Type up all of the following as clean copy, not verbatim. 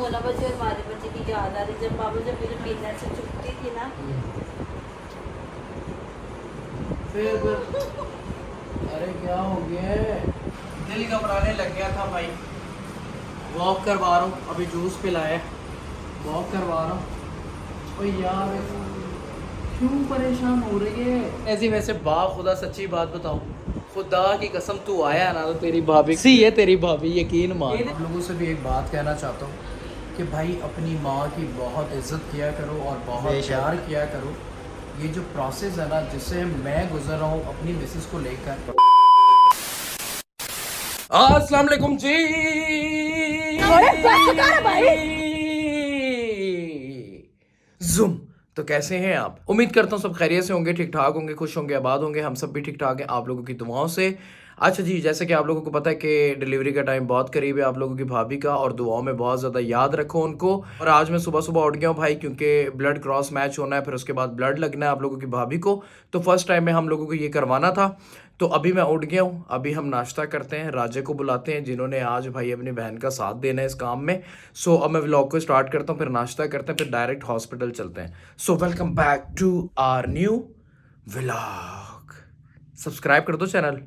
16 बजे और 12 बजे की याद आ रही जब बाबू जब मेरे डिनर से छुट्टी थी ना। फिर अरे क्या हो गया? दिल घबराने लग गया था भाई। वॉक करवा रहा हूँ, अभी जूस पिलाया, वॉक करवा रहा हूँ। ओ यार क्यों परेशान हो रही है ऐसी? वैसे खुदा सच्ची बात बताऊं, खुदा की कसम तू आया ना तो तेरी भाभी सी है, तेरी भाभी यकीन मान। आप लोगों से भी एक बात कहना चाहता हूँ कि भाई अपनी माँ की बहुत इज्जत किया करो और बहुत प्यार किया करो। ये जो प्रोसेस है ना जिससे मैं गुजर रहा हूँ अपनी मिसेस को लेकर। अस्सलाम वालेकुम जी। जुम। तो कैसे हैं आप? उम्मीद करता हूँ सब खैरियत से होंगे, ठीक ठाक होंगे, खुश होंगे, आबाद होंगे। हम सब भी ठीक ठाक हैं आप लोगों की दुआओं से। अच्छा जी, जैसे कि आप लोगों को पता है कि डिलीवरी का टाइम बहुत करीब है आप लोगों की भाभी का, और दुआओं में बहुत ज़्यादा याद रखो उनको। और आज मैं सुबह सुबह उठ गया हूँ भाई, क्योंकि ब्लड क्रॉस मैच होना है, फिर उसके बाद ब्लड लगना है आप लोगों की भाभी को। तो फर्स्ट टाइम में हम लोगों को ये करवाना था। तो अभी मैं उठ गया हूँ, अभी हम नाश्ता करते हैं, राजे को बुलाते हैं जिन्होंने आज भाई अपनी बहन का साथ देना है इस काम में। सो अब मैं व्लॉग को स्टार्ट करता हूँ, फिर नाश्ता करते हैं, फिर डायरेक्ट हॉस्पिटल चलते हैं। So welcome back to our new vlog. Subscribe कर दो चैनल।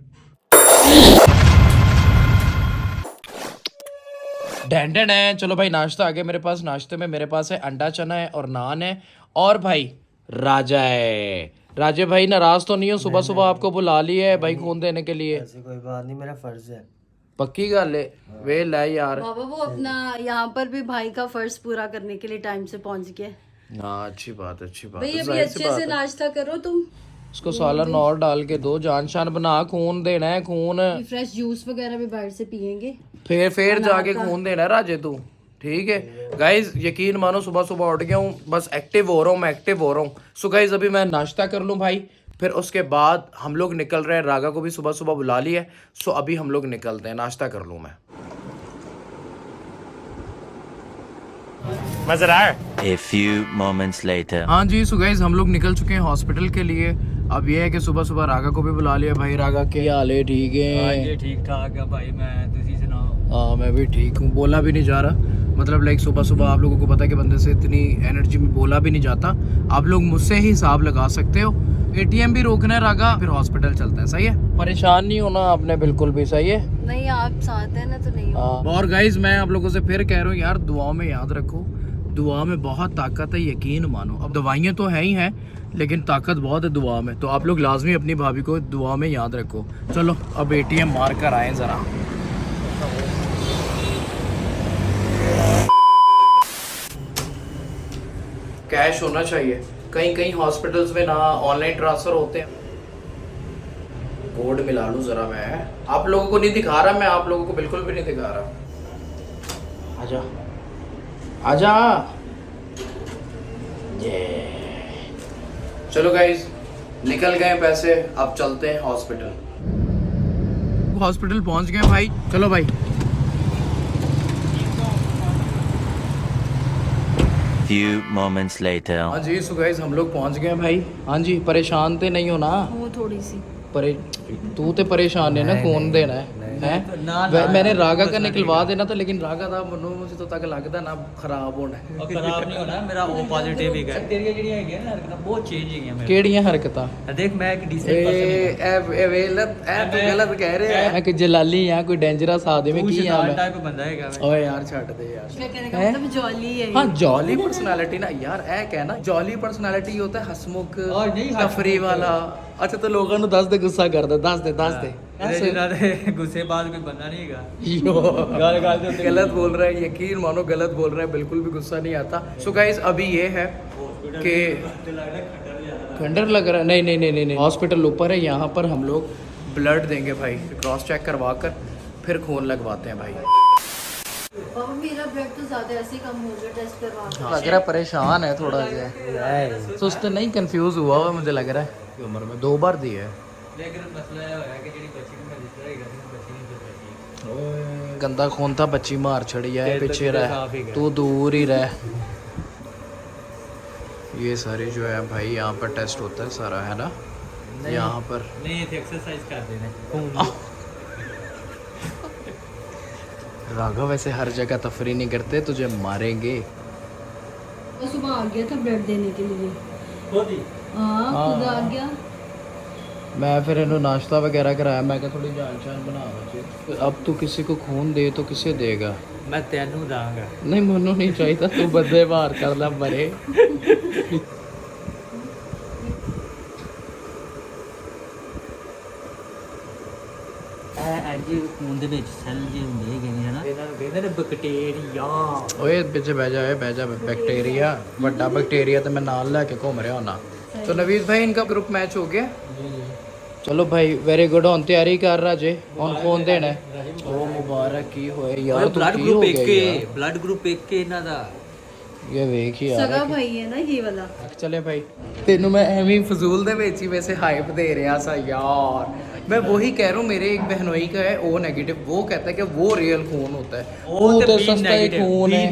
डैंडन है। चलो भाई नाश्ता आ गया मेरे पास। नाश्ते में मेरे पास है अंडा चना है और नान है, और भाई राजा है। राजे भाई नाराज तो नहीं हो? सुबह सुबह आपको बुला लिया है भाई खून देने के लिए। ऐसी कोई बात नहीं, मेरा फर्ज है। पक्की गल है? वे लै यार। बाबा वो अपना यहाँ पर भी भाई का फर्ज पूरा करने के लिए टाइम से पहुंच गए। हाँ अच्छी बात, अच्छी बात भाई है, अभी जाहिर सी अच्छे बात से है। नाश्ता करो तुम। उसको साला नौर डाल के दो, जान शान बना, खून देना है खून। फ्रेश जूस वगैरह भी बाहर से पियेंगे। फिर जाके खून देना है राजे तू। ठीक है गाइज, यकीन मानो सुबह सुबह उठ गया हूँ, बस एक्टिव हो रहा हूँ, मैं एक्टिव हो रहा हूँ। सो गाइज अभी मैं नाश्ता कर लूँ भाई, फिर उसके बाद हम लोग निकल रहे हैं। रागा को भी सुबह सुबह बुला लिया है। सो अभी हम लोग निकलते हैं, नाश्ता कर लूँ मैं। A few moments later. हाँ जी, सो गाइज हम लोग निकल चुके हैं हॉस्पिटल के लिए। अब ये है कि सुबह सुबह रागा को भी बुला लिया भाई। रागा के हाल है? ठीक है ठीक ठाक है भाई, मैं तुसी सुनाओ। हाँ मैं भी ठीक हूँ। बोला भी नहीं जा रहा, मतलब लाइक सुबह सुबह आप लोगों को पता है कि बंदे से इतनी एनर्जी में बोला भी नहीं जाता। आप लोग मुझसे ही हिसाब लगा सकते हो। एटीएम भी रोकना है रागा, फिर हॉस्पिटल चलता है। सही है, परेशान नहीं होना आपने बिल्कुल भी। सही है, नहीं आप साथ है ना तो नहीं हो। और गाइज मैं आप लोगों से फिर कह रहा हूँ यार, दुआओं में याद रखो, दुआ में बहुत ताकत है, यकीन मानो। अब दवाइयाँ तो है ही हैं, लेकिन ताकत बहुत है दुआ में। तो आप लोग लाजमी अपनी भाभी को दुआ में याद रखो। चलो अब एटीएम मार कर आए ज़रा। कैश होना चाहिए। कहीं कहीं हॉस्पिटल्स में ना ऑनलाइन ट्रांसफर होते हैं। कोड मिला लूँ ज़रा मैं। आप लोगों को नहीं दिखा रहा, मैं आप लोगों को बिल्कुल भी नहीं दिखा रहा। आजा आजा। ये चलो गाइज निकल गए पैसे, अब चलते हैं हॉस्पिटल। हॉस्पिटल पहुंच गए भाई, चलो भाई। Few moments later. हाँ जी, सो गाइज हम लोग पहुंच गए भाई। हाँ जी, परेशान तो नहीं हो ना? वो थोड़ी सी तू तो परेशान है ना, खून देना है हैं? मैंने रागा का निकलवा देना था, लेकिन रागा था मनु मुझे तो तक लगता ना खराब होना है। और खराब नहीं होना, मेरा ओ पॉजिटिव ही है। तेरी ਜਿਹੜੀਆਂ ਹੈਗੀਆਂ ਨਾ ਹਰਕਤਾਂ ਬਹੁਤ ਚੇਂਜ ਹੈਗੀਆਂ ਮੇਰੇ। ਕਿਹੜੀਆਂ ਹਰਕਤਾਂ? देख मैं एक डिसेंट पर्सन ए तू गलत कह रहे है। मैं कोई जलाली आ, कोई डेंजरस आदमी हूं, की आ मैं? टाइप बंदा हैगा मैं। ओए यार छੱਡ दे यार। क्या कहने का मतलब जॉली है। हाँ जॉली पर्सनालिटी ना यार, ऐ कहना जॉली पर्सनालिटी होता है हसमुख और नहीं तफरी वाला। अच्छा तो लोगों ਨੂੰ ਦੱਸ ਦੇ, ਗੁੱਸਾ ਕਰ ਦੇ, ਦੱਸ ਦੇ जिन्ना दे गुस्से बाद कोई बंदा नहीं हैगा। गल गल दे गलत बोल रहा है, यकीन मानो गलत बोल रहा है, बिल्कुल भी गुस्सा नहीं आता। सो गाइस अभी ये है कि खंडर लग रहा है। नहीं नहीं नहीं नहीं नहीं, हॉस्पिटल ऊपर है, यहाँ पर हम लोग ब्लड देंगे भाई, क्रॉस चेक करवा कर फिर खून लगवाते हैं भाई। बाबा मेरा ब्लड तो ज्यादा ऐसे कम हो गया टेस्ट करवा। लग रहा है परेशान है थोड़ा सा, सुस्त नहीं, कंफ्यूज हुआ हुआ मुझे लग रहा है। उम्र में 2 बार दी है, लेकिन मसला ये होया कि जेडी बच्ची में जिस तरह ही बच्ची नहीं बची। गंदा खून था, बच्ची मार छड़ी है, पीछे रह, तू दूर ही रह। ये सारी जो है भाई यहाँ पर टेस्ट होता है सारा, है ना? यहाँ पर नहीं, ये एक्सरसाइज कर देने राघव वैसे हर जगह तफरी नहीं करते, तुझे मारेंगे। वो सुबह आ गया था ब्लड देने के लिए। खुद ही हाँ खुद आ गया। मैं फिर इन्हों नाश्ता वगैरह कराया, मैं क्या थोड़ी जान शान बना बचे। अब तू किसी को खून दे तो किसे देगा? मैं तेनू दांगा। नहीं मनु नहीं चाहिए, तू बदले बाहर कर ला मरे। ਅੱਜ ਖੂਨ ਦੇ ਵਿੱਚ ਸੈੱਲ ਜੇ ਹੁੰਦੇ ਹੈਗੇ ਨੇ ਹਨਾ, ਇਹਨਾਂ ਨੂੰ ਕਹਿੰਦੇ ਨੇ ਬੈਕਟੀਰੀਆ। ਓਏ ਪਿੱਛੇ ਬਹਿ ਜਾ, ਬਹਿ ਜਾ। बैक्टीरिया ਵੱਡਾ बैक्टीरिया तो मैं नाल लेके घूम रहा होना। तो नवीद भाई इनका ग्रुप मैच हो गया। चलो भाई वेरी गुड। हुन तैयारी कर रहा जे, हुन कौन देना है? ओ मुबारक की होए यार, तू ਬਲੱਡ की ਗਰੁੱਪ हो ਇੱਕ गया यार? ਕੇ ਬਲੱਡ ਗਰੁੱਪ ਇੱਕ ਕੇ ਇਹਨਾਂ ਦਾ। ये वेख ही सगा यार। भाई है ना ये वाला। चले भाई तेनू मैं एवं फजूल दे विच ही वैसे हाइप दे रहा सा यार। मैं वही कह रहा हूँ, मेरे एक बहनोई का है ओ नेगेटिव, वो कहता है कि वो रियल खून होता है। वो तो सस्ता ही खून है,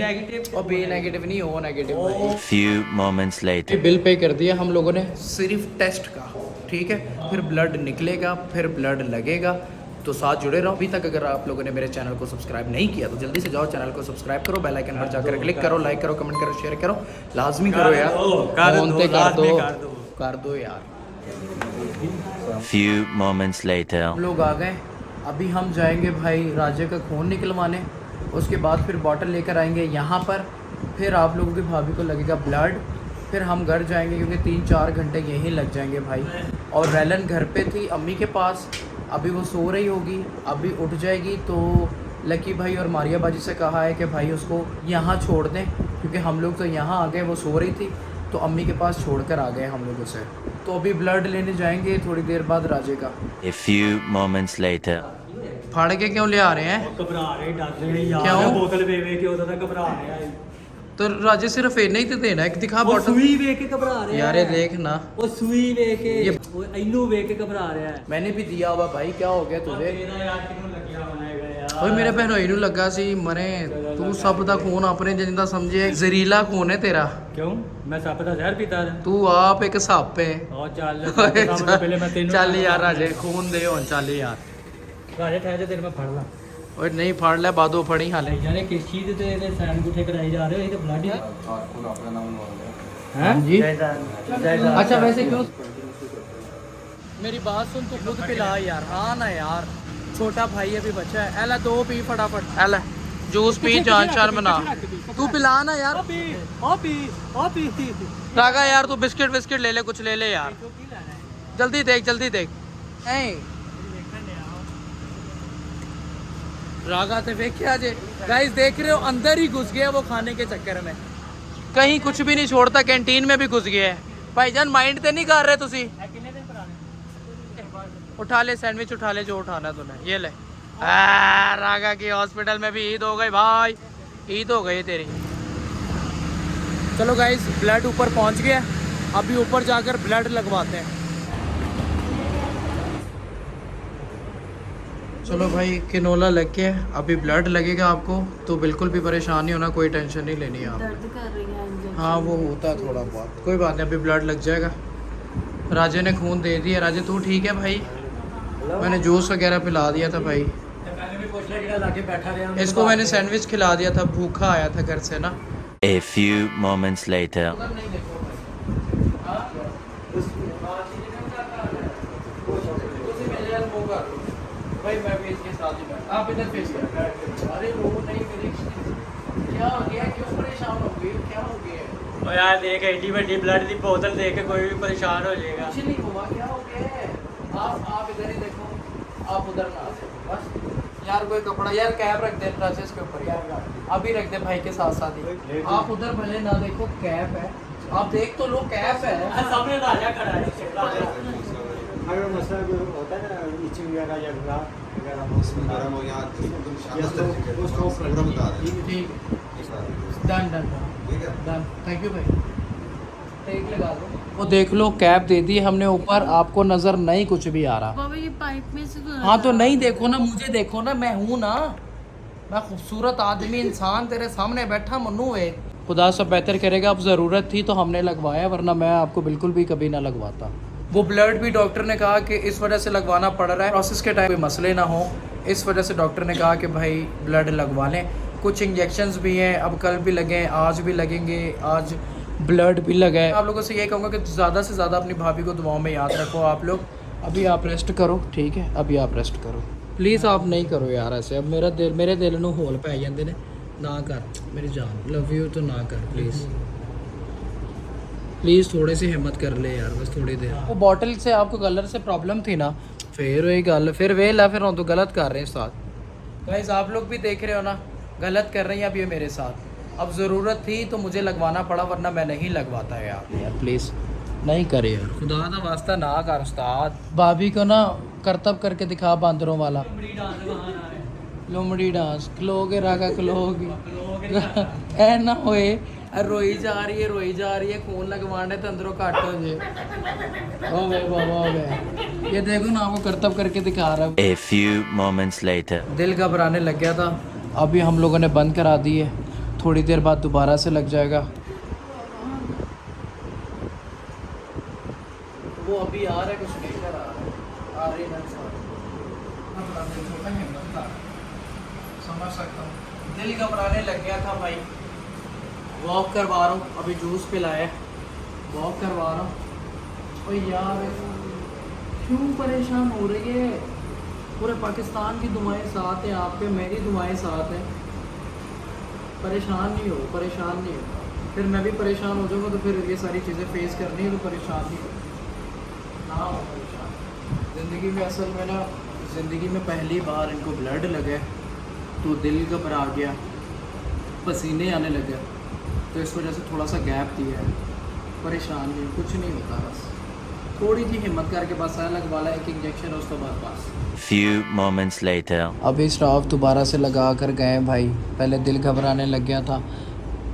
और बी नेगेटिव नहीं, ओ नेगेटिव भाई। Few moments later. Bill pay कर दिया हम लोगों ने सिर्फ टेस्ट का, ठीक है। फिर ब्लड निकलेगा, फिर ब्लड लगेगा। तो साथ जुड़े रहो। अभी तक अगर आप लोगों ने मेरे चैनल को सब्सक्राइब नहीं किया तो जल्दी से जाओ चैनल को सब्सक्राइब करो, बेल आइकन पर जाकर क्लिक करो, लाइक करो, कमेंट करो, शेयर करो, लाजमी करो यार। फोन पे कर दो यार। Few moments later. हम लोग आ गए। अभी हम जाएंगे भाई राजे का खून निकलवाने, उसके बाद फिर बॉटल लेकर आएंगे यहाँ पर। फिर आप लोगों की भाभी को लगेगा ब्लड, फिर हम घर जाएंगे क्योंकि 3-4 घंटे यहीं लग जाएंगे भाई। और रैलन घर पे थी अम्मी के पास, अभी वो सो रही होगी, अभी उठ जाएगी। तो लकी भाई और मारिया बाजी से कहा है कि भाई उसको यहाँ छोड़ दें, क्योंकि हम लोग तो यहाँ आ गए, वो सो रही थी तो अम्मी के पास छोड़कर आ गए हम लोग उसे। तो अभी ब्लड लेने जाएंगे थोड़ी देर बाद राजे का। A few moments later. फाड़ के क्यों ले आ रहे हैं? ਘਬਰਾ ਰਹੇ ਡਰ ਰਹੇ ਯਾਰ, ਕਿਉਂ? ਬੋਤਲ ਵੇ ਵੇ ਕੇ ਉਹਦਾ ਤਾਂ ਘਬਰਾ ਰਿਹਾ ਹੈ। तो राजे सिर्फ इतना ही तो देना है, दिखा ਉਹ बॉटल। ਸੂਈ ਵੇਖ ਕੇ ਘਬਰਾ ਰਿਹਾ यार ये देख ना, ਉਹ ਸੂਈ ਵੇਖ ਕੇ ये- ਉਹ ਇਹਨੂੰ ਵੇਖ ਕੇ ਘਬਰਾ ਰਿਹਾ ਹੈ। मैंने भी दिया हुआ भाई, क्या हो गया तुझे? ਇਹਦਾ ਯਾਰ ਕਿਹਨੂੰ ਲੱਗਿਆ ਬਣਾਏਗਾ ਯਾਰ। ਓਏ ਮੇਰੇ ਭੈਣੋਈ ਨੂੰ ਲੱਗਾ ਸੀ ਮਰੇ। ਤੂੰ ਸਭ ਦਾ ਖੂਨ ਆਪਣੇ ਜਿੰਦਾ ਸਮਝੇ, ਜ਼ਹਿਰੀਲਾ ਖੂਨ ਹੈ ਤੇਰਾ। ਕਿਉਂ ਮੈਂ ਸੱਪ ਦਾ ਜ਼ਹਿਰ ਪੀਤਾ ਹੈ। ਤੂੰ ਆਪ ਇੱਕ ਸੱਪ ਹੈ। ਉਹ ਚੱਲ ਸਾਹਮਣੇ ਪਹਿਲੇ ਮੈਂ ਤੈਨੂੰ ਚੱਲ ਯਾਰ ਰਾਜੇ ਖੂਨ ਦੇ ਹੁਣ, ਚੱਲ ਯਾਰ। ਰਾਜੇ ਠਹਿਰ ਜਾ, ਤੇਰੇ ਮੈਂ ਫੜ ਲਾਂ। ਓਏ ਨਹੀਂ ਫੜ ਲੈ, ਬਾਦੋ ਫੜੀ ਹਾਲੇ। ਯਾਰ ਇਹ ਕਿਸ ਚੀਜ਼ ਤੇ ਇਹਦੇ ਸੈਨ ਗੁੱਠੇ ਕਰਾਈ ਜਾ ਰਹੇ ਹੋ? ਇਹ ਤਾਂ ਬਲੱਡ ਹੈ। हाँ जी। अच्छा अच्छा वैसे क्यों? मेरी बात सुन, तू खुद पिला यार। हाँ ना यार, छोटा भाई अभी बच्चा है। एला दो पी फटाफट, एला जूस पी, जान शान बना। तू पिला ना यार। रागा यार तू बिस्किट विस्किट ले ले, कुछ ले ले यार। जल्दी देख, जल्दी देख। रागा तो देखिए आज गाइस, देख रहे हो अंदर ही घुस गया वो खाने के चक्कर में, कहीं कुछ भी नहीं छोड़ता, कैंटीन में भी घुस गया है। भाईजान माइंड तो नहीं कर रहे तुसी? उठा ले सैंडविच, उठा ले जो उठाना तूने, ये ले। रागा की हॉस्पिटल में भी ईद हो गई भाई, ईद हो गई तेरी। चलो गाइस ब्लड ऊपर पहुंच गया, अभी ऊपर जाकर ब्लड लगवाते हैं। चलो भाई किनोला लग गया, अभी ब्लड लगेगा आपको, तो बिल्कुल भी परेशान नहीं होना, कोई टेंशन नहीं लेनी है आप। दर्द कर रही है इंजेक्शन। हाँ वो होता है थोड़ा बहुत, कोई बात नहीं, अभी ब्लड लग जाएगा। राजे ने खून दे दिया। राजे तू ठीक है भाई? मैंने जूस वगैरह पिला दिया था भाई इसको, मैंने सैंडविच खिला दिया था, भूखा आया था घर से ना। A few moments later. भाई मैं भी इसके साथ ही बैठा, आप इधर फेस कर। अरे वो नहीं मेरी, क्या हो गया, क्यों परेशान हो गई, क्या हो गया? ओ यार देख, एडी बड़ी ब्लड की बोतल देख के कोई भी परेशान हो जाएगा। कुछ नहीं हुआ, क्या हो गया? आप इधर ही देखो, आप उधर ना आ जाओ बस। यार कोई कपड़ा, यार कैप रख दे राजेश के ऊपर यार, अभी रख दे भाई के साथ साथ ही। आप उधर भले ना देखो, कैप है, आप देख तो लो, कैप है। सामने राजा खड़ा है। अगर मसला होता है ना, इचिंग वगैरह या उसमें गरम हो यहाँ एकदम शानदार पूरा बता दें। ठीक है, done done done, thank you भाई। टेक लगा दो। वो देख लो कैप दे दी हमने ऊपर, आपको नजर नहीं कुछ भी आ रहा। बाबा ये पाइप में से तो हाँ तो नहीं देखो ना, मुझे देखो ना, मैं हूँ ना, मैं खूबसूरत आदमी इंसान तेरे सामने बैठा मनु है। खुदा सब बेहतर करेगा, अब ज़रूरत थी तो हमने लगवाया, वरना मैं आपको बिल्कुल भी कभी ना लगवाता। वो ब्लड भी डॉक्टर ने कहा कि इस वजह से लगवाना पड़ रहा है, प्रोसेस के टाइम कोई मसले ना हो, इस वजह से डॉक्टर ने कहा कि भाई ब्लड लगवा लें। कुछ इंजेक्शंस भी हैं, अब कल भी लगे, आज भी लगेंगे, आज ब्लड भी लगा है। आप लोगों से ये कहूँगा कि ज़्यादा से ज़्यादा अपनी भाभी को दुआओं में याद रखो आप लोग। अभी आप रेस्ट करो, ठीक है, अभी आप रेस्ट करो प्लीज़। आप नहीं करो यार ऐसे, अब मेरे दिल ਨੂੰ ਹੋਲ ਪੈ ਜਾਂਦੇ ਨੇ। ना कर मेरी जान, लव यू तो ना कर प्लीज़ थोड़े सी हिम्मत कर ले यार, बस थोड़ी देर। वो बॉटल से आपको कलर से प्रॉब्लम थी ना, फिर वही गल, फिर वे ला, फिर हम तो गलत कर रहे हैं साथ। गाइस आप लोग भी देख रहे हो ना, गलत कर रही हैं अब ये मेरे साथ। अब ज़रूरत थी तो मुझे लगवाना पड़ा, वरना मैं नहीं लगवाता है यार प्लीज़ नहीं करे यार, खुदा का वास्ता ना कर उस्ताद। भाभी को ना करतब करके दिखा बांदरों वाला लोमड़ी डांस, खलोगे रागा खलोगे ऐ ना होए रोई जा रही है खून लगवाने तो अंदरों घट हो जाए। ओ वे बाबा हो गया, ये देखो ना आपको करतब करके दिखा रहा है। A few moments later. दिल घबराने लग गया था, अभी हम लोगों ने बंद करा दी है, थोड़ी देर बाद दोबारा से लग जाएगा। वो अभी आ रहा है, कुछ लेकर आ रही है समझ सकता हूँ। दिल घबराने लग गया था भाई, वॉक करवा रहा हूँ, अभी जूस पिलाया, वॉक करवा रहा हूँ। और यार क्यों परेशान हो रही है, पूरे पाकिस्तान की दुआएं साथ हैं आप पे, मेरी दुआएं साथ हैं। परेशान नहीं हो, फिर मैं भी परेशान हो जाऊँगा तो फिर ये सारी चीज़ें फेस करनी है, तो परेशान नहीं हो ना हो परेशान। ज़िंदगी में असल में ना, ज़िंदगी में पहली बार इनको ब्लड लगा तो दिल घबरा गया, पसीने आने लगे, तो इस वजह से थोड़ा सा गैप दिया है। परेशान नहीं, कुछ नहीं होता, बस थोड़ी सी हिम्मत करके बस लगवा ला एक इंजेक्शन, उस तो बाद बस। Few moments later. अभी स्टाफ दोबारा से लगा कर गए भाई, पहले दिल घबराने लग गया था।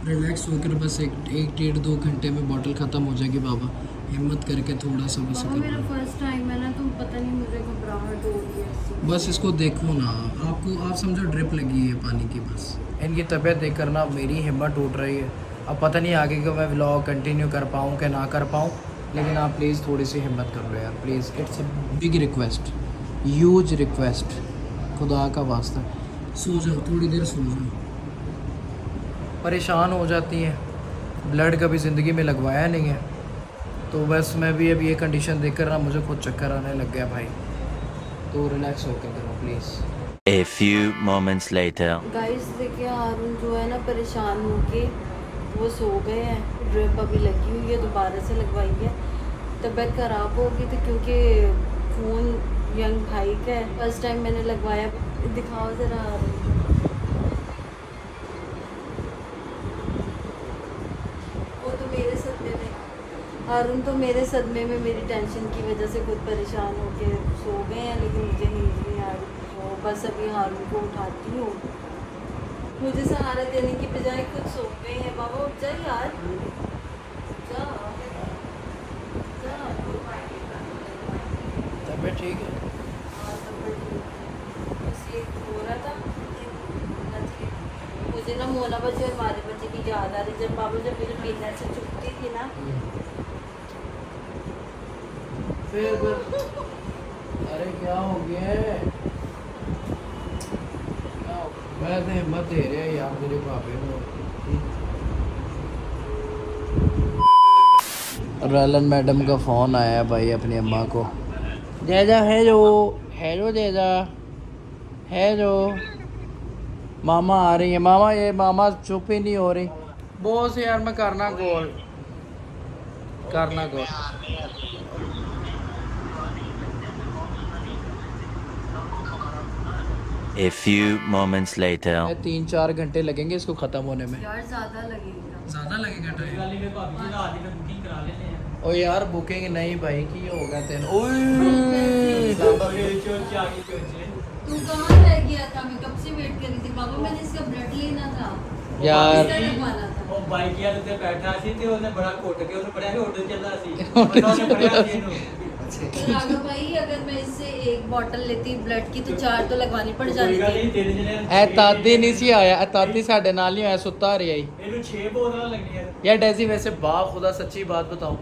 रिलैक्स होकर बस एक डेढ़ 2 घंटे में बॉटल ख़त्म हो जाएगी बाबा, हिम्मत करके थोड़ा सा बस बाबा मेरा फर्स्ट टाइम है ना, तो पता नहीं मुझे घबराहट हो गई है। बस इसको देखो ना, आप समझो ड्रिप लगी है पानी की। बस इनकी तबीयत देख कर ना मेरी हिम्मत टूट रही है। अब पता नहीं आगे का मैं व्लॉग कंटिन्यू कर पाऊँ कि ना कर पाऊँ, लेकिन आप प्लीज़ थोड़ी सी हिम्मत कर लो यार please. It's a big request, huge request, खुदा का वास्ता सो जाओ, थोड़ी देर सो जाओ। परेशान हो जाती हैं, ब्लड कभी ज़िंदगी में लगवाया नहीं है, तो बस मैं भी अब ये कंडीशन देख कर ना मुझे खुद चक्कर आने लग गया भाई, तो रिलैक्स होकर करो please. A few moments later. Guys देखिए हारून जो है ना परेशान होके वो सो गए हैं, ड्रिप अभी लगी हुई है, दोबारा से लगवाई है। तबीयत ख़राब हो गई थी क्योंकि फ़ोन यंग भाई का है, फर्स्ट टाइम मैंने लगवाया। दिखाओ ज़रा, वो तो मेरे सदमे में, हारून तो मेरे सदमे में मेरी टेंशन की वजह से खुद परेशान होके सो गए हैं, लेकिन मुझे नींद नहीं आ रही। तो बस अभी हारून को उठाती हूँ, मुझे सहारा देने की बजाय खुद सो गए हैं। बाबा उठ जा यार, जा जा। तबीयत ठीक है? हाँ तबीयत ठीक, बस ये हो रहा था मुझे ना मोना बच्चे और मारे बच्चे की याद आ रही, जब बाबा जब मेरे डिनर से छुट्टी थी ना। फिर अरे क्या हो गया है? मैं तो हिम्मत दे रहा है यार मेरे भाभी को। रलन मैडम का फ़ोन आया है भाई अपनी अम्मा को। जैजा हेलो जैजा हेलो, मामा आ रही है। मामा ये मामा चुप ही नहीं हो रही। बॉस यार मैं करना call. A few moments later. 3-4 घंटे लगेंगे इसको ख़त्म होने में। यार ज़्यादा लगेगा, ज़्यादा लगेगा टाइम। ओ यार बुकिंग नहीं भाई की होगा तेन। तू कहाँ रह गया था? मैं कब से वेट कर रही थी बाबा, मैंने इसका ब्लड लेना था यार इसका लगवाना था। ਉਹ ਬਾਈਕ ਵਾਲੇ ਤੇ ਬੈਠਾ ਸੀ ਤੇ ਉਹਨੇ ਬੜਾ ਘੁੱਟ ਕੇ ਉਹਨੂੰ ਪੜਿਆ ਕਿ ਆਰਡਰ ਚੱਲਦਾ ਸੀ ਉਹਨੇ ਪੜਿਆ ਸੀ ਇਹਨੂੰ। तो राघव भाई अगर मैं इससे एक बोतल लेती ब्लड की तो 4 तो लगवानी पड़ जाती ਕੋਈ ਗੱਲ ਨਹੀਂ, थी। ਤੇਰੇ ਜਿਹਨੇ ਐ ਤਾਦੀ ਨਹੀਂ ਸੀ ਆਇਆ, ਐ ਤਾਦੀ ਸਾਡੇ ਨਾਲ ਨਹੀਂ ਆਇਆ, ਸੁੱਤਾ ਰਿਹਾ ਹੀ। ਇਹਨੂੰ 6 ਬੋਤਲਾਂ ਲੱਗੀਆਂ। यार डैजी वैसे बा खुदा सच्ची बात बताऊं,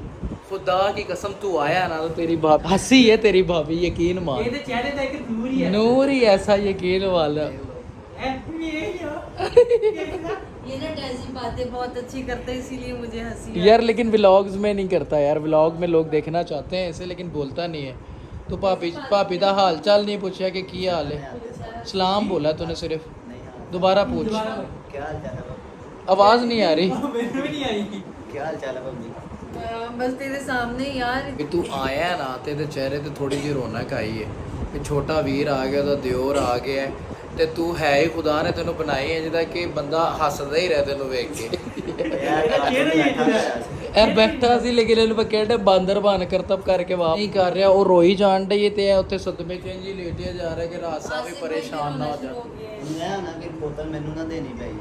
खुदा की कसम तू आया ना तो तेरी भाभी हंसी है, तेरी भाभी यकीन मान, ਇਹਦੇ ਚਿਹਰੇ ਤੇ ਇੱਕ ਨੂਰ ਹੀ ਹੈ नूर ही ऐसा यकीन वाला। ਵੀ ਇਹ ਆ ये ना ऐसी बातें बहुत अच्छी करते हैं इसीलिए मुझे हंसी आती है। यार लेकिन व्लॉग्स में नहीं करता यार, व्लॉग में लोग देखना चाहते हैं ऐसे, लेकिन बोलता नहीं है। तो भाभी दा हाल चाल नहीं पूछा कि की हाल है, सलाम बोला तूने सिर्फ, दोबारा पूछ। क्या हाल चाल है भाभी? आवाज़ नहीं आ रही। ਮੈਨੂੰ ਵੀ ਨਹੀਂ ਆਈ क्या हाल चाल है भाभी? बस तेरे सामने यार कि तू आया ना तेरे चेहरे ते थोड़ी जी रौनक आई है कि छोटा वीर आ गया, तो दियोर आ गया है, ਤੇ ਤੂੰ ਹੈ ਹੀ ਖੁਦਾ ਨੇ ਤੈਨੂੰ ਬਣਾਈ ਹੈ ਜਿਹਦਾ ਕਿ ਬੰਦਾ ਹੱਸਦਾ ਹੀ ਰਹਿ ਤੈਨੂੰ ਵੇਖ ਕੇ। ਇਹ ਬੈਠਾ ਸੀ ਲੇਕਿਨ ਇਹਨੂੰ ਕਿਹੜੇ ਬਾਂਦਰ ਬਣ ਕਰਤਬ ਕਰਕੇ ਵਾਪ ਨਹੀਂ ਕਰ ਰਿਹਾ, ਉਹ ਰੋਈ ਜਾਣ ਡਈ ਤੇ ਉੱਥੇ ਸਦਮੇ ਚ ਇੰਜ ਹੀ ਲੇਟਿਆ ਜਾ ਰਿਹਾ ਕਿ ਰਾਸਾ ਵੀ ਪਰੇਸ਼ਾਨ ਨਾ ਹੋ ਜਾ। मैं ना कि बोतल मैनू ना देनी पई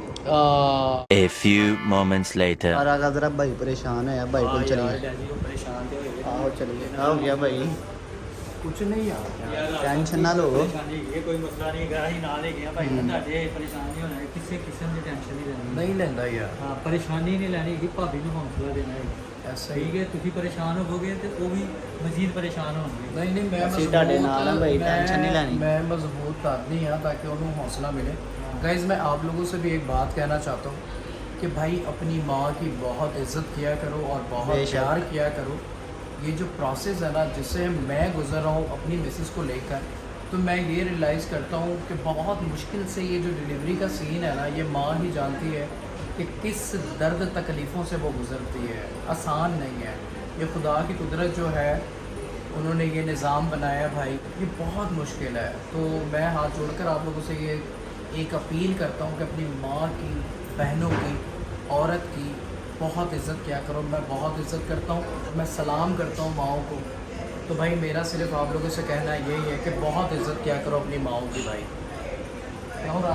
A few moments later. और अगर जरा भाई परेशान है भाई को चलिए ਡੈਡੀ ਉਹ ਪਰੇਸ਼ਾਨ ਤੇ ਹੋਏ आओ चलिए हो गया भाई ਕੁਛ ਨਹੀਂ ਯਾਰ, टेंशन ना लो ਪਰੇਸ਼ਾਨੀ ਇਹ ਕੋਈ ਮਸਲਾ ਨਹੀਂ ਹੈਗਾ ਅਸੀਂ ਨਾਲ ਹੈਗੇ ਆ ਭਾਈ ਤੁਹਾਡੇ ਪਰੇਸ਼ਾਨ ਨਹੀਂ ਹੋਣਾ ਕਿਸੇ ਕਿਸਮ ਦੀ ਟੈਨਸ਼ਨ ਨਹੀਂ ਲੈਣੀ ਨਹੀਂ ਲੈਂਦਾ ਯਾਰ ਹਾਂ ਪਰੇਸ਼ਾਨੀ ਨਹੀਂ ਲੈਣੀ ਹੈਗੀ ਭਾਬੀ ਨੂੰ ਹੌਸਲਾ ਦੇਣਾ ਹੈ ਐਸਾ ਠੀਕ ਹੈ ਤੁਸੀਂ ਪਰੇਸ਼ਾਨ ਹੋਵੋਗੇ ਤੇ ਉਹ ਵੀ ਮਜ਼ੀਦ ਪਰੇਸ਼ਾਨ ਹੋਣਗੇ ਨਹੀਂ ਨਹੀਂ ਮੈਂ ਅਸੀਂ ਤੁਹਾਡੇ ਨਾਲ ਹਾਂ ਭਾਈ, टेंशन नहीं लेनी। मैं मजबूत आदमी हाँ ताकि उन्हें हौसला मिले। गाइज मैं आप लोगों से भी एक बात कहना चाहता हूँ कि भाई अपनी माँ की बहुत इज्जत किया करो और बहुत बेशक। प्यार किया करो। ये जो प्रोसेस है ना जिससे मैं गुजर रहा हूँ अपनी मिसेस को लेकर, तो मैं ये रियलाइज़ करता हूँ कि बहुत मुश्किल से ये जो डिलीवरी का सीन है ना, ये माँ ही जानती है कि किस दर्द तकलीफ़ों से वो गुज़रती है, आसान नहीं है। ये खुदा की कुदरत जो है उन्होंने ये निज़ाम बनाया भाई, ये बहुत मुश्किल है। तो मैं हाथ जोड़कर आप लोगों से ये एक अपील करता हूँ कि अपनी माँ की, बहनों की, औरत की बहुत इज़्ज़त किया करो। मैं बहुत इज़्ज़त करता हूँ, मैं सलाम करता हूँ माँओं को। तो भाई मेरा सिर्फ आप लोगों से कहना यही है कि बहुत इज़्ज़त किया करो अपनी माँओं की भाई।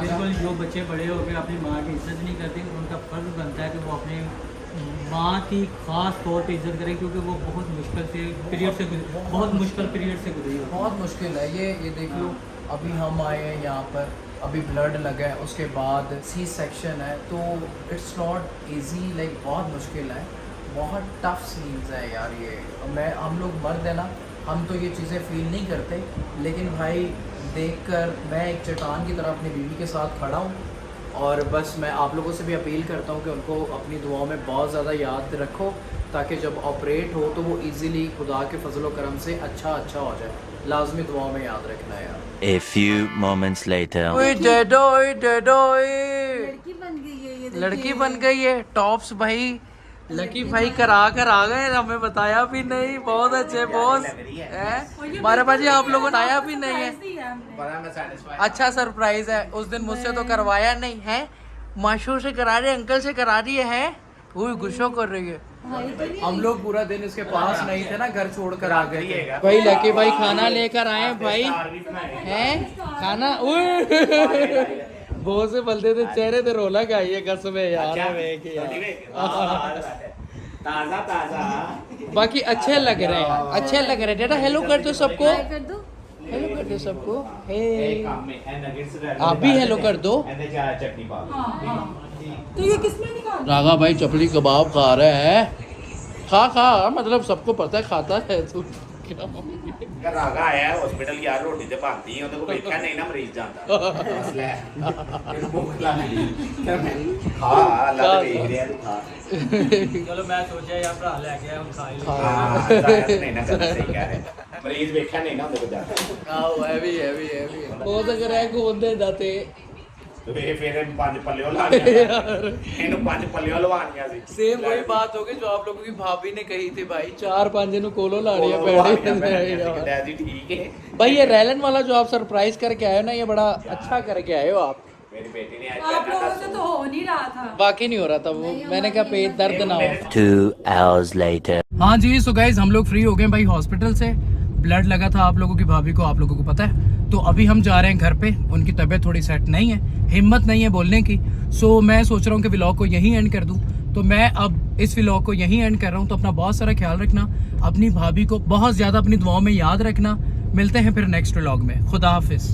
बिल्कुल जो बच्चे बड़े हो गए अपनी माँ की इज्जत नहीं करते, उनका फ़र्ज बनता है कि वो अपने माँ की ख़ास तौर पे इज्जत करें क्योंकि वो बहुत मुश्किल से पीरियड से गुजरी, बहुत मुश्किल पीरियड से गुजरी होती है। बहुत मुश्किल है ये देख लो, अभी हम आए हैं यहाँ पर, अभी ब्लड लगा है, उसके बाद सी सेक्शन है, तो इट्स नॉट इजी, लाइक बहुत मुश्किल है, बहुत टफ सीन्स है यार ये। हम लोग मर्द है ना, हम तो ये चीज़ें फील नहीं करते, लेकिन भाई देखकर मैं एक चट्टान की तरह अपनी बीवी के साथ खड़ा हूँ। और बस मैं आप लोगों से भी अपील करता हूँ कि उनको अपनी दुआओं में बहुत ज़्यादा याद रखो, ताकि जब ऑपरेट हो तो वो इजीली खुदा के फजल व करम से अच्छा हो जाए। लाजमी दुआओं में याद रखना है यार। A few moments later. ओए डेडो लड़की बन गई है ये, लड़की बन गई है। टॉप्स भाई लकी भाई करा कर आ गए, हमें बताया भी नहीं। बहुत अच्छे बॉस है मारे बाजी, आप लोगों ने आया भी नहीं है। अच्छा सरप्राइज है, उस दिन मुझसे तो करवाया नहीं है, माशू से करा रहे, अंकल से करा दिए हैं। वो गुस्सा कर रही है। हम लोग पूरा दिन इसके पास नहीं थे ना, घर छोड़ कर आ गए थे। भाई लकी भाई खाना लेकर आए भाई, हैं खाना। बहुत से बलते थे चेहरे पे रोलक आई है कसम है यार। ताज़ा ताज़ा बाकी अच्छे लग रहे हैं, अच्छे लग रहे हैं। डेटा हेलो कर दो सबको, हाय कर दो। हेलो कर दो सबको। हे आप भी हेलो कर दो। तो ये किसमें निकाल? रागा भाई चपली कबाब खा रहे हैं। खा मतलब सबको पता है खाता है तू। ਰਾਗਾ ਆਇਆ ਹਸਪੀਟਲ ਯਾਰ, ਰੋਟੀ ਤੇ ਬਣਦੀ ਉਹਦੇ ਕੋਲ ਵੇਖਿਆ ਨਹੀਂ ਨਾ ਮਰੀਜ਼ ਜਾਂਦਾ ਲੈ ਇਹਨੂੰ ਭੁੱਖ ਲੱਗੀ ਖਾ ਅੱਲਾ ਦੇ ਵੇਖ ਰਿਹਾ ਤੂੰ ਖਾ चलो मैं सोचा यार भरा लेके आया हम खा ही लेंगे। ਹਾਂ ਜ਼ਾਹਿਰ ਨਹੀਂ ਨਾ ਕਰ ਸਹੀ ਕਹਿ ਰਿਹਾ, ਮਰੀਜ਼ ਵੇਖਿਆ ਨਹੀਂ ਨਾ ਉਹਦੇ ਕੋਲ ਜਾਂਦਾ ਆਓ ਹੈਵੀ ਬਹੁਤ ਅਗਰ ਹੈ ਕੋਦੇ ਦਾ ਤੇ ਤੇ ਫਿਰ ਇਹਨੂੰ ਪੰਜ ਪੱਲਿਓ ਲਾਣੀਆਂ, ਇਹਨੂੰ ਪੰਜ ਪੱਲਿਓ ਲਵਾਣੀਆਂ ਸੀ। सेम वही बात होगी जो आप लोगों की भाभी ने कही थी भाई, 4-5 ਨੂੰ ਕੋਲੋਂ ਲਾੜੀਆਂ ਲਵਾਣੀਆਂ ਪੈਣੀ। ਸੀ। डैडी ठीक है, भाई ये रैलन वाला जो आप सरप्राइज करके आए हो ना, ये बड़ा अच्छा करके आए हो आप। मेरी बेटी ने आप लोगों से तो हो नहीं रहा था। बाकी नहीं हो रहा था वो, मैंने कहा पेट दर्द ना हो। 2 hours later. हाँ जी, सो गाइज हम लोग फ्री हो गए भाई हॉस्पिटल से। ब्लड लगा था आप लोगों की भाभी को, आप लोगों को पता है। तो अभी हम जा रहे हैं घर पे, उनकी तबीयत थोड़ी सेट नहीं है, हिम्मत नहीं है बोलने की। सो मैं सोच रहा हूँ कि व्लॉग को यहीं एंड कर दूँ। तो मैं अब इस व्लॉग को यहीं एंड कर रहा हूँ। तो अपना बहुत सारा ख्याल रखना, अपनी भाभी को बहुत ज़्यादा अपनी दुआओं में याद रखना। मिलते हैं फिर नेक्स्ट व्लॉग में। खुदा हाफिज़।